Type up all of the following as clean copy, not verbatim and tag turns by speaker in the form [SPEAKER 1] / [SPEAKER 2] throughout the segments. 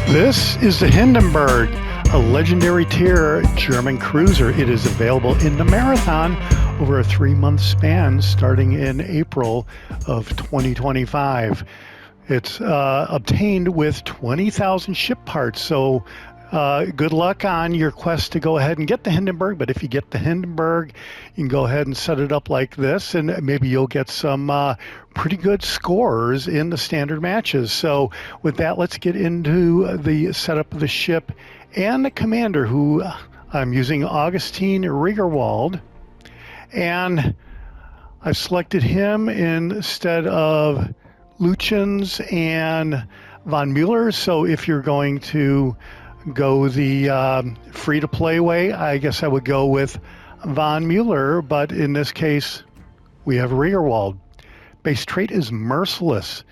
[SPEAKER 1] This is the Hindenburg, a legendary tier German cruiser. It is available in the marathon over a 3-month span starting in April of 2025. It's obtained with 20,000 ship parts, so good luck on your quest to go ahead and get the Hindenburg. But if you get the Hindenburg, you can go ahead and set it up like this, and maybe you'll get some pretty good scores in the standard matches. So with that, let's get into the setup of the ship and the commander, who I'm using Augustin Riegerwald, and I've selected him instead of Lutyens and von Mueller. So if you're going to go the free-to-play way, I guess I would go with von Mueller, but in this case, we have Riegerwald. Base trait is Merciless,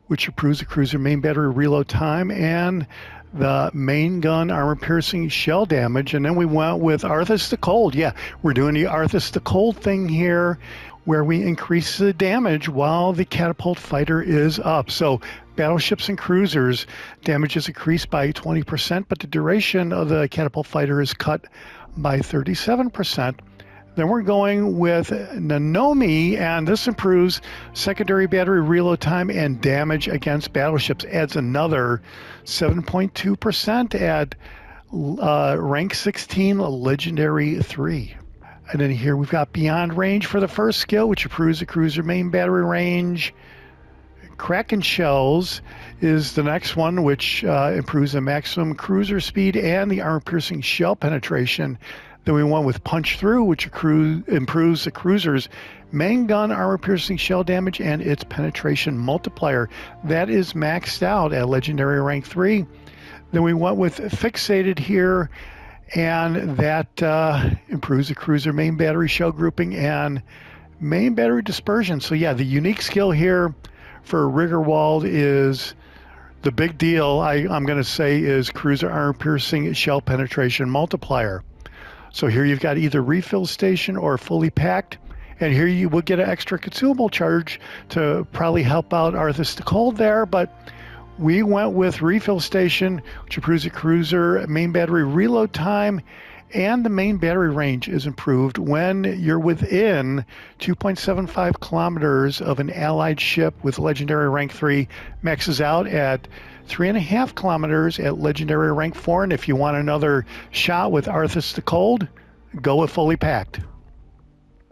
[SPEAKER 1] which improves the cruiser main battery reload time and the main gun armor-piercing shell damage. And then we went with Arthas the Cold. Yeah, we're doing the Arthas the Cold thing here, where we increase the damage while the catapult fighter is up. So battleships and cruisers, damage is increased by 20%, but the duration of the catapult fighter is cut by 37%. Then we're going with Nanomi, and this improves secondary battery reload time and damage against battleships. Adds another 7.2% at rank 16, legendary 3. And then here we've got Beyond Range for the first skill, which improves the cruiser main battery range. Kraken Shells is the next one, which improves the maximum cruiser speed and the armor-piercing shell penetration. Then we went with Punch Through, which improves the cruiser's main gun armor-piercing shell damage and its penetration multiplier. That is maxed out at legendary rank 3. Then we went with Fixated here, and that improves the cruiser main battery shell grouping and main battery dispersion. So yeah, the unique skill here for Riegerwald is the big deal, I'm going to say, is cruiser armor-piercing shell penetration multiplier. So here you've got either refill station or fully packed, and here you will get an extra consumable charge to probably help out Arthas the Cold there, but we went with refill station, which improves the cruiser main battery reload time, and the main battery range is improved when you're within 2.75 kilometers of an allied ship with legendary rank 3, maxes out at 3.5 kilometers at legendary rank 4. And if you want another shot with Arthas the Cold, go with fully packed.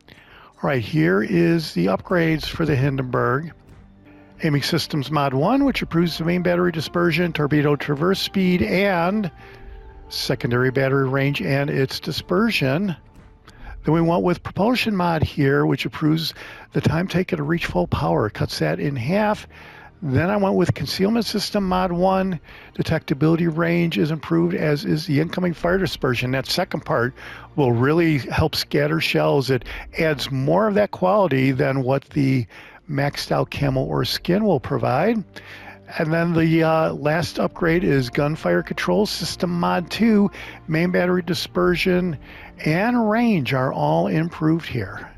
[SPEAKER 1] All right, here is the upgrades for the Hindenburg. Aiming Systems Mod 1, which improves the main battery dispersion, torpedo traverse speed, and secondary battery range and its dispersion. Then we went with Propulsion Mod here, which improves the time taken to reach full power, cuts that in half. Then I went with Concealment System Mod 1. Detectability range is improved, as is the incoming fire dispersion. That second part will really help scatter shells. It adds more of that quality than what the maxed out camel or skin will provide. And then the last upgrade is Gunfire Control System Mod 2. Main battery dispersion and range are all improved here.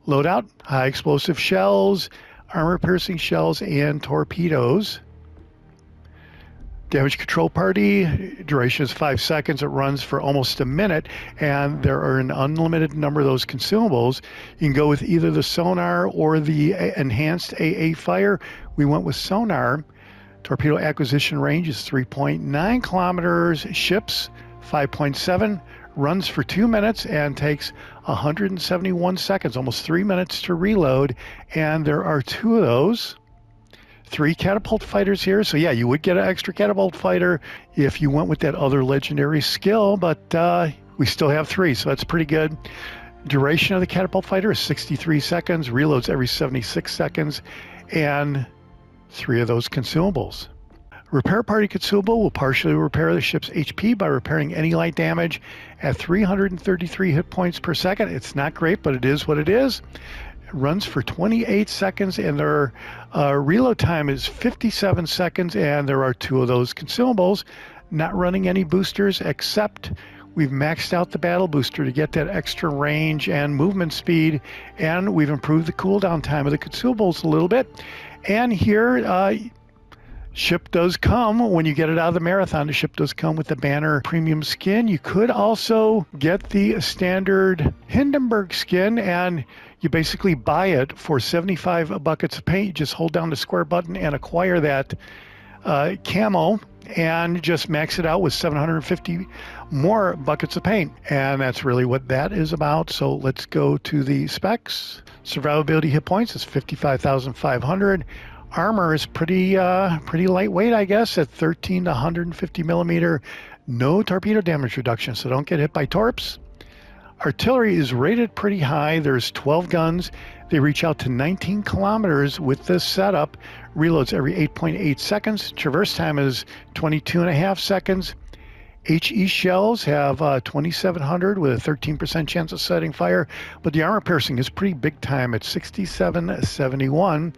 [SPEAKER 1] Loadout, high explosive shells, armor-piercing shells, and torpedoes. Damage control party, duration is 5 seconds. It runs for almost a minute, and there are an unlimited number of those consumables. You can go with either the sonar or the enhanced AA fire. We went with sonar. Torpedo acquisition range is 3.9 kilometers. Ships, 5.7. Runs for 2 minutes and takes 171 seconds, almost 3 minutes to reload. And there are 2 of those. 3 catapult fighters here. So yeah, you would get an extra catapult fighter if you went with that other legendary skill, but we still have 3, so that's pretty good. Duration of the catapult fighter is 63 seconds, reloads every 76 seconds, and 3 of those consumables. Repair party consumable will partially repair the ship's HP by repairing any light damage at 333 hit points per second. It's not great, but it is what it is. runs for 28 seconds, and their reload time is 57 seconds, and there are 2 of those consumables. Not running any boosters, except we've maxed out the battle booster to get that extra range and movement speed, and we've improved the cooldown time of the consumables a little bit. And here, ship does come, when you get it out of the Marathon, the ship does come with the Banner premium skin. You could also get the standard Hindenburg skin, and you basically buy it for 75 buckets of paint. You just hold down the square button and acquire that camo, and just max it out with 750 more buckets of paint. And that's really what that is about. So let's go to the specs. Survivability hit points is 55,500. Armor is pretty lightweight, I guess, at 13 to 150 millimeter. No torpedo damage reduction, so don't get hit by torps. Artillery is rated pretty high. There's 12 guns. They reach out to 19 kilometers with this setup. Reloads every 8.8 seconds. Traverse time is 22.5 seconds. HE shells have 2,700 with a 13% chance of setting fire, but the armor piercing is pretty big time at 6771.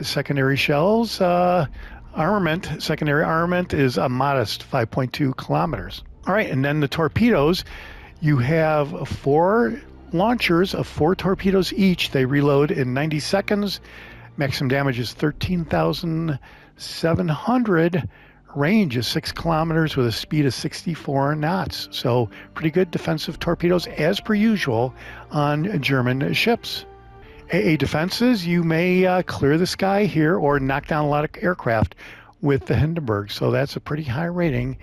[SPEAKER 1] Secondary shells, secondary armament is a modest 5.2 kilometers. All right, and then the torpedoes, you have 4 launchers of 4 torpedoes each. They reload in 90 seconds. Maximum damage is 13,700. Range is 6 kilometers with a speed of 64 knots. So pretty good defensive torpedoes as per usual on German ships. AA defenses, you may clear the sky here or knock down a lot of aircraft with the Hindenburg. So that's a pretty high rating,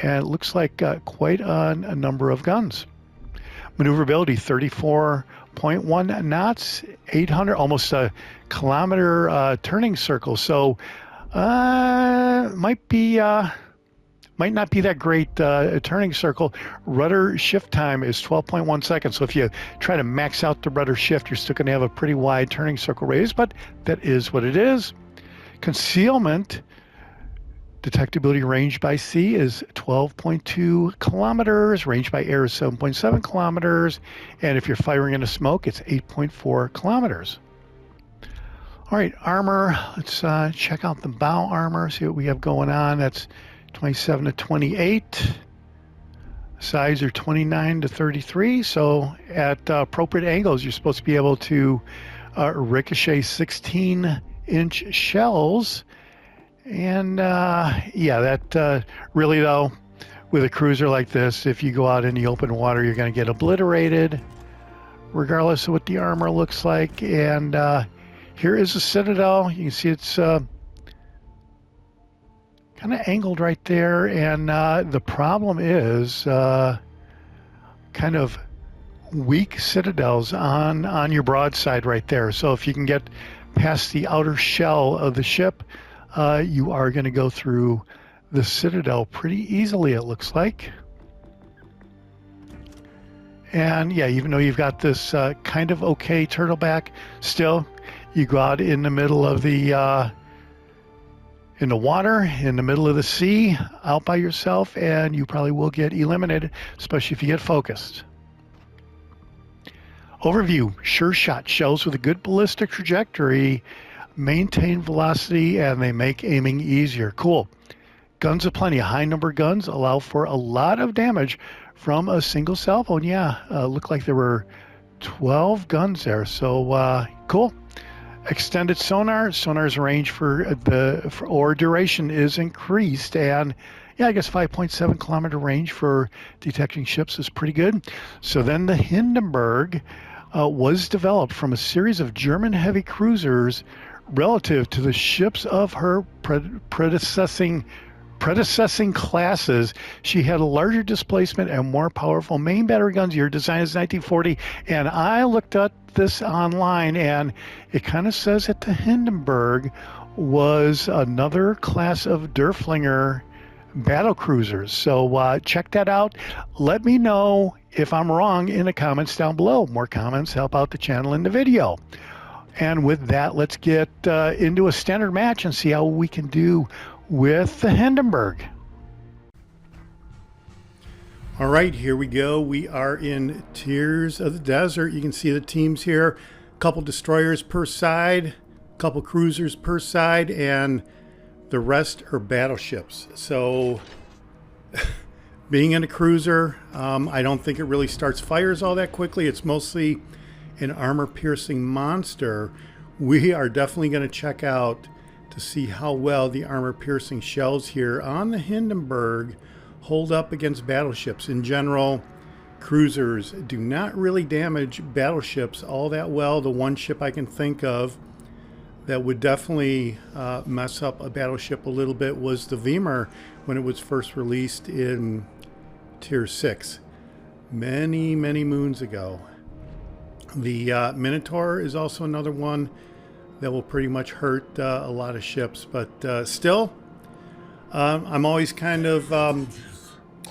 [SPEAKER 1] and it looks like quite a number of guns. Maneuverability, 34.1 knots, 800, almost a kilometer turning circle. So might not be that great turning circle. Rudder shift time is 12.1 seconds. So if you try to max out the rudder shift, you're still going to have a pretty wide turning circle radius, but that is what it is. Concealment, detectability range by sea is 12.2 kilometers. Range by air is 7.7 kilometers. And if you're firing into smoke, it's 8.4 kilometers. All right, armor. Let's check out the bow armor, see what we have going on. That's 27 to 28. Sides are 29 to 33. So at appropriate angles, you're supposed to be able to ricochet 16-inch shells. And yeah, that really though, with a cruiser like this, if you go out in the open water, you're going to get obliterated, regardless of what the armor looks like. And here is the Citadel. You can see it's kind of angled right there, and the problem is kind of weak citadels on your broadside right there. So if you can get past the outer shell of the ship, you are going to go through the Citadel pretty easily, it looks like. And yeah, even though you've got this kind of okay turtleback, still you go out in the middle of the in the water, in the middle of the sea, out by yourself, and you probably will get eliminated, especially if you get focused. Overview: sure shot shells with a good ballistic trajectory maintain velocity, and they make aiming easier. Cool. Guns aplenty. A high number of guns allow for a lot of damage from a single cell phone. Yeah, looked like there were 12 guns there, so cool. Extended sonar. Sonar's range for duration is increased, and yeah, I guess 5.7 kilometer range for detecting ships is pretty good. So then the Hindenburg was developed from a series of German heavy cruisers relative to the ships of her predecessing classes. She had a larger displacement and more powerful main battery guns. Your design is 1940, and I looked at this online, and it kind of says that the Hindenburg was another class of Derflinger battle cruisers. So check that out. Let me know if I'm wrong in the comments down below. More comments help out the channel and the video. And with that, let's get into a standard match and see how we can do with the Hindenburg. All right, here we go. We are in Tears of the Desert. You can see the teams here. couple destroyers per side, couple cruisers per side, and the rest are battleships. So being in a cruiser, I don't think it really starts fires all that quickly. It's mostly an armor-piercing monster. We are definitely going to check out to see how well the armor-piercing shells here on the Hindenburg hold up against battleships. In general, cruisers do not really damage battleships all that well. The one ship I can think of that would definitely mess up a battleship a little bit was the Weimar when it was first released in Tier 6 many moons ago. The Minotaur is also another one that will pretty much hurt a lot of ships, but still, I'm always kind of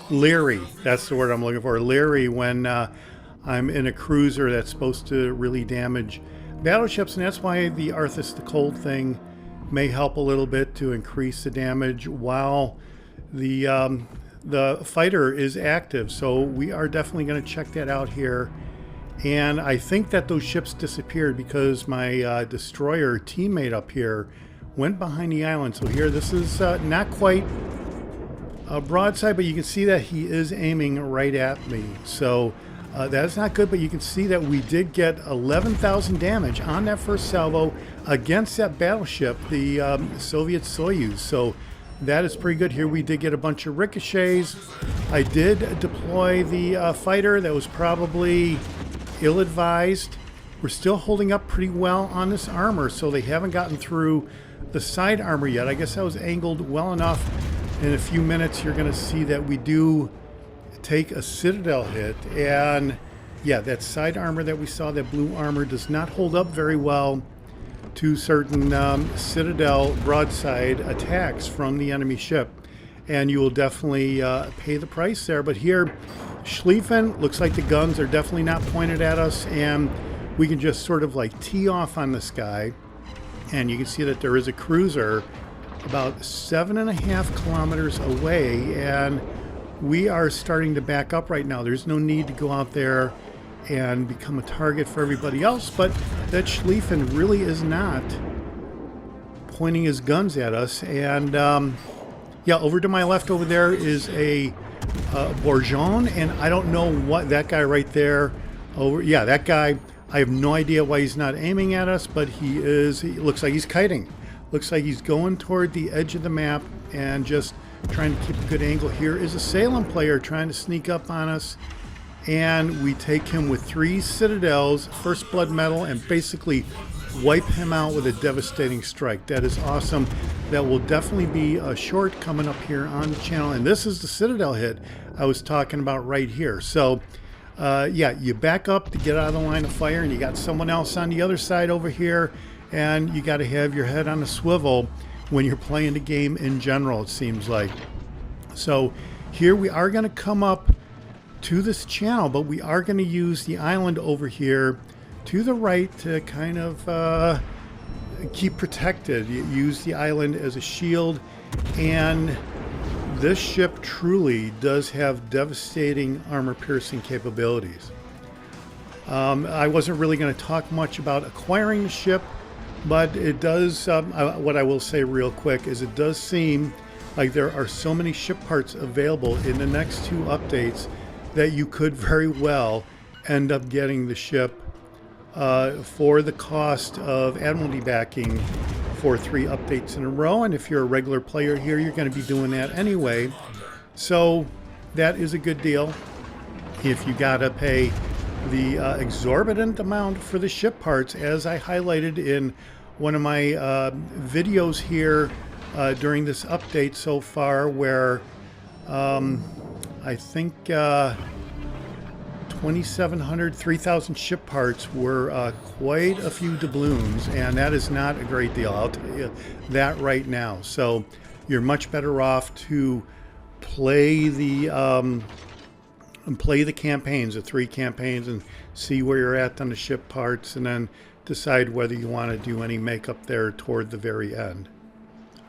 [SPEAKER 1] leery. That's the word I'm looking for. Leery when I'm in a cruiser that's supposed to really damage battleships, and that's why the Arthas the Cold thing may help a little bit to increase the damage while the fighter is active. So we are definitely going to check that out here. And I think that those ships disappeared because my destroyer teammate up here went behind the island. So here, this is not quite a broadside, but you can see that he is aiming right at me. So that's not good, but you can see that we did get 11,000 damage on that first salvo against that battleship, the Soviet Soyuz. So that is pretty good. Here we did get a bunch of ricochets. I did deploy the fighter. That was probably ill-advised. We're still holding up pretty well on this armor, so they haven't gotten through the side armor yet. I guess that was angled well enough. In a few minutes, you're going to see that we do take a Citadel hit, and yeah, that side armor that we saw, that blue armor, does not hold up very well to certain Citadel broadside attacks from the enemy ship, and you will definitely pay the price there. But here, Schlieffen, looks like the guns are definitely not pointed at us, and we can just sort of like tee off on this guy, and you can see that there is a cruiser about 7.5 kilometers away, and we are starting to back up right now. There's no need to go out there and become a target for everybody else, but that Schlieffen really is not pointing his guns at us. And yeah, over to my left over there is a Bourgogne, and I don't know what that guy right there over, yeah, that guy, I have no idea why he's not aiming at us, but he looks like he's kiting. Looks like he's going toward the edge of the map and just trying to keep a good angle. Here is a Salem player trying to sneak up on us, and we take him with 3 Citadels, first blood medal, and basically wipe him out with a devastating strike. That is awesome. That will definitely be a short coming up here on the channel, and this is the Citadel hit I was talking about right here. So yeah, you back up to get out of the line of fire, and you got someone else on the other side over here, and you got to have your head on a swivel when you're playing the game in general, it seems like. So here we are going to come up to this channel, but we are going to use the island over here to the right to kind of keep protected. You use the island as a shield, and this ship truly does have devastating armor-piercing capabilities. I wasn't really going to talk much about acquiring the ship, but it does, what I will say real quick is it does seem like there are so many ship parts available in the next 2 updates that you could very well end up getting the ship for the cost of Admiralty backing for 3 updates in a row. And if you're a regular player here, you're going to be doing that anyway. So that is a good deal. If you got to pay the exorbitant amount for the ship parts, as I highlighted in one of my videos here during this update so far, where I think 2,700, 3,000 ship parts were quite a few doubloons, and that is not a great deal. I'll tell you that right now. So you're much better off to play the campaigns, the 3 campaigns, and see where you're at on the ship parts, and then decide whether you want to do any makeup there toward the very end.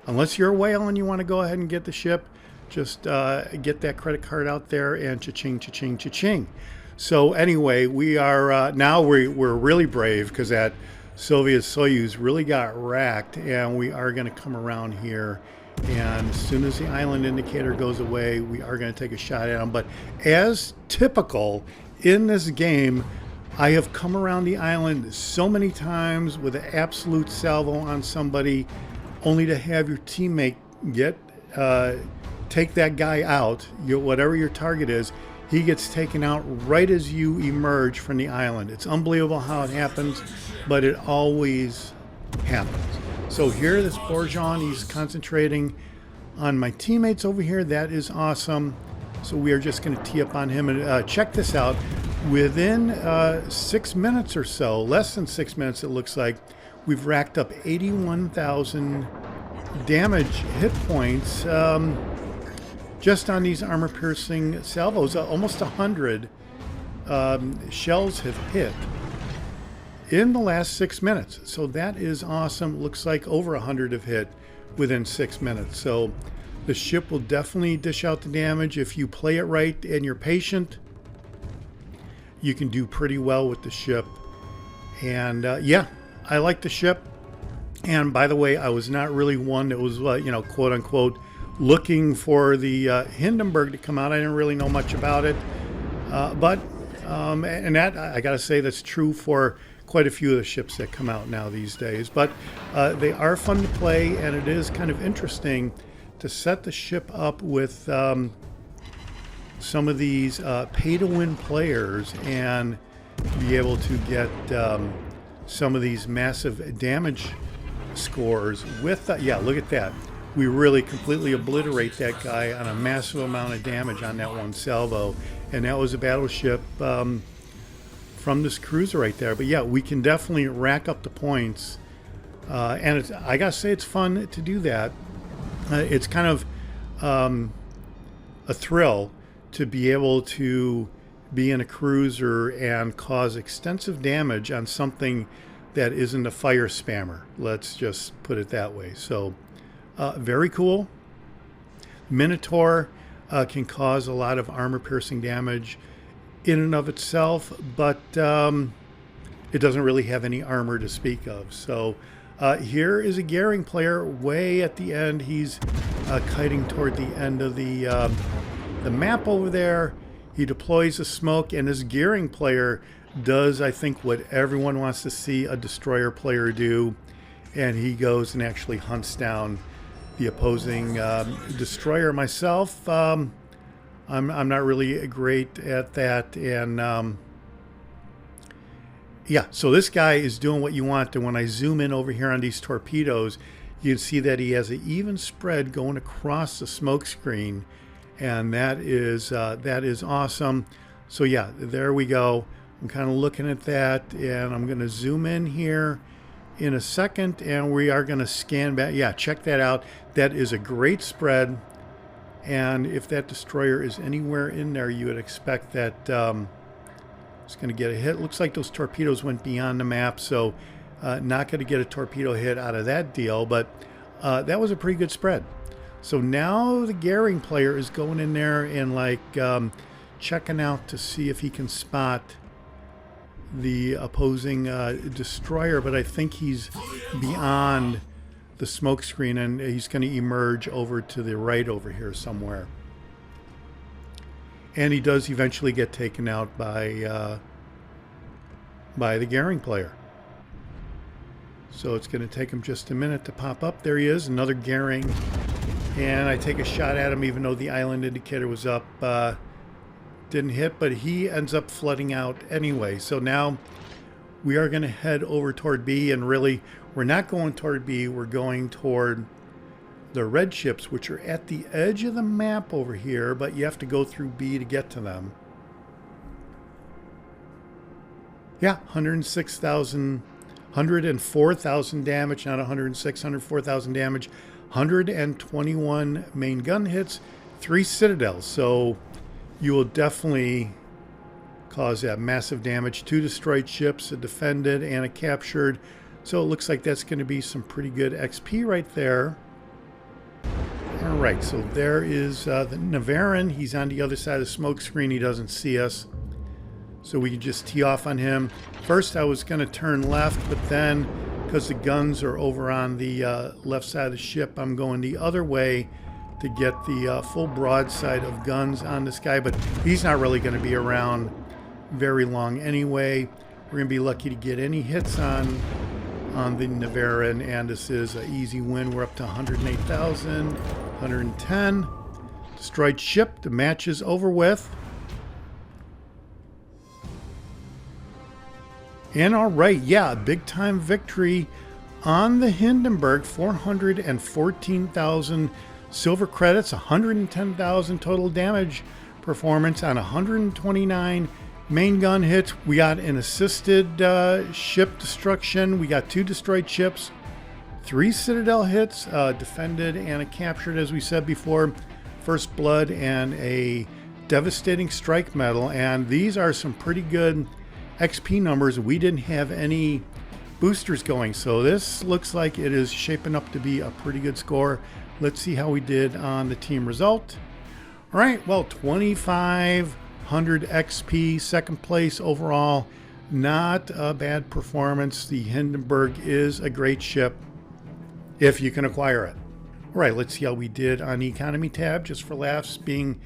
[SPEAKER 1] Unless you're a whale and you want to go ahead and get the ship, just get that credit card out there and cha-ching, cha-ching, cha-ching. So anyway, we are now we're really brave because that Soviet Soyuz really got racked, and we are going to come around here. And as soon as the island indicator goes away, we are going to take a shot at them. But as typical in this game, I have come around the island so many times with an absolute salvo on somebody, only to have your teammate take that guy out. Whatever your target is, he gets taken out right as you emerge from the island. It's unbelievable how it happens, but it always happens. So here, this Bourgogne, he's concentrating on my teammates over here. That is awesome. So we are just going to tee up on him. And check this out. Within 6 minutes or so, less than 6 minutes it looks like, we've racked up 81,000 damage hit points just on these armor-piercing salvos. Almost 100 shells have hit in the last 6 minutes. So that is awesome. Looks like over 100 have hit within 6 minutes. So the ship will definitely dish out the damage. If you play it right and you're patient, you can do pretty well with the ship. And yeah, I like the ship. And by the way, I was not really one that was, quote unquote, looking for the Hindenburg to come out. I didn't really know much about it. And that, I got to say, that's true for quite a few of the ships that come out now these days. But they are fun to play, and it is kind of interesting to set the ship up with some of these pay-to-win players and be able to get some of these massive damage scores with yeah, look at that. We really completely obliterate that guy on a massive amount of damage on that one salvo, and that was a battleship from this cruiser right there. But yeah, we can definitely rack up the points, and I gotta say, it's fun to do that. It's kind of a thrill to be able to be in a cruiser and cause extensive damage on something that isn't a fire spammer. Let's just put it that way. So very cool. Minotaur can cause a lot of armor-piercing damage in and of itself, but it doesn't really have any armor to speak of. So here is a Gearing player way at the end. He's kiting toward the end of the map over there. He deploys the smoke, and this Gearing player does, I think, what everyone wants to see a destroyer player do, and he goes and actually hunts down the opposing destroyer. Myself, I'm not really great at that, and yeah, so this guy is doing what you want. And when I zoom in over here on these torpedoes, you can see that he has an even spread going across the smoke screen, and that is awesome. So yeah, there we go. I'm kind of looking at that, and I'm going to zoom in here in a second, and we are going to scan back. Yeah, check that out. That is a great spread, and if that destroyer is anywhere in there, you would expect that it's going to get a hit. Looks like those torpedoes went beyond the map, so not going to get a torpedo hit out of that deal, but that was a pretty good spread. So now the Gearing player is going in there and checking out to see if he can spot the opposing destroyer, but I think he's beyond the smoke screen, and he's going to emerge over to the right over here somewhere. And he does eventually get taken out by the Gearing player. So it's going to take him just a minute to pop up. There he is, another Gearing, and I take a shot at him even though the island indicator was up. Didn't hit, but he ends up flooding out anyway. So now we are going to head over toward B, and really we're not going toward B, we're going toward the red ships, which are at the edge of the map over here, but you have to go through B to get to them. Yeah, 104,000 damage, not 106, 104,000 damage, 121 main gun hits, 3 citadels. So you will definitely cause that massive damage. 2 destroyed ships, a defended and a captured. So it looks like that's going to be some pretty good XP right there. All right, so there is the Navarin. He's on the other side of the smoke screen. He doesn't see us. so we can just tee off on him. First I was going to turn left, but then because the guns are over on the left side of the ship, I'm going the other way to get the full broadside of guns on this guy. But he's not really going to be around very long anyway. We're going to be lucky to get any hits on the Navarin, and this is an easy win. We're up to 108,000, 110. Destroyed ship. The match is over with. And all right, yeah, big time victory on the Hindenburg. 414,000 silver credits, 110,000 total damage performance on 129 main gun hits. We got an assisted ship destruction. We got 2 destroyed ships, 3 Citadel hits, defended and a captured, as we said before, first blood, and a devastating strike medal. And these are some pretty good XP numbers. We didn't have any boosters going, so this looks like it is shaping up to be a pretty good score. Let's see how we did on the team result. All right, well, 2,500 XP, second place overall. Not a bad performance. The Hindenburg is a great ship if you can acquire it. All right, let's see how we did on the economy tab, just for laughs. Being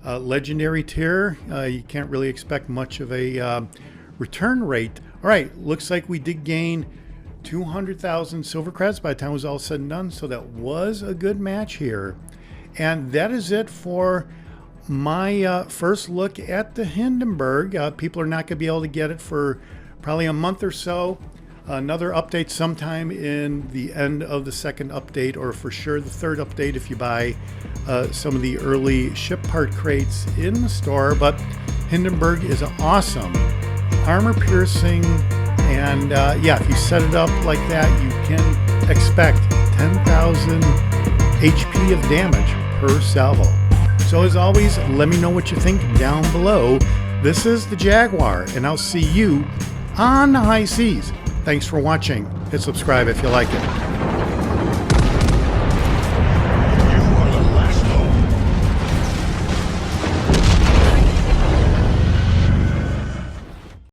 [SPEAKER 1] legendary tier, you can't really expect much of a return rate. All right, looks like we did gain 200,000 silver credits by the time it was all said and done, so that was a good match here. And that is it for my first look at the Hindenburg. People are not going to be able to get it for probably a month or so. Another update sometime in the end of the second update, or for sure the third update if you buy some of the early ship part crates in the store. But Hindenburg is awesome, armor piercing, and yeah, if you set it up like that, you can expect 10,000 HP of damage per salvo. So as always, let me know what you think down below. This is the Jaguar, and I'll see you on the high seas. Thanks for watching. Hit subscribe if you like it.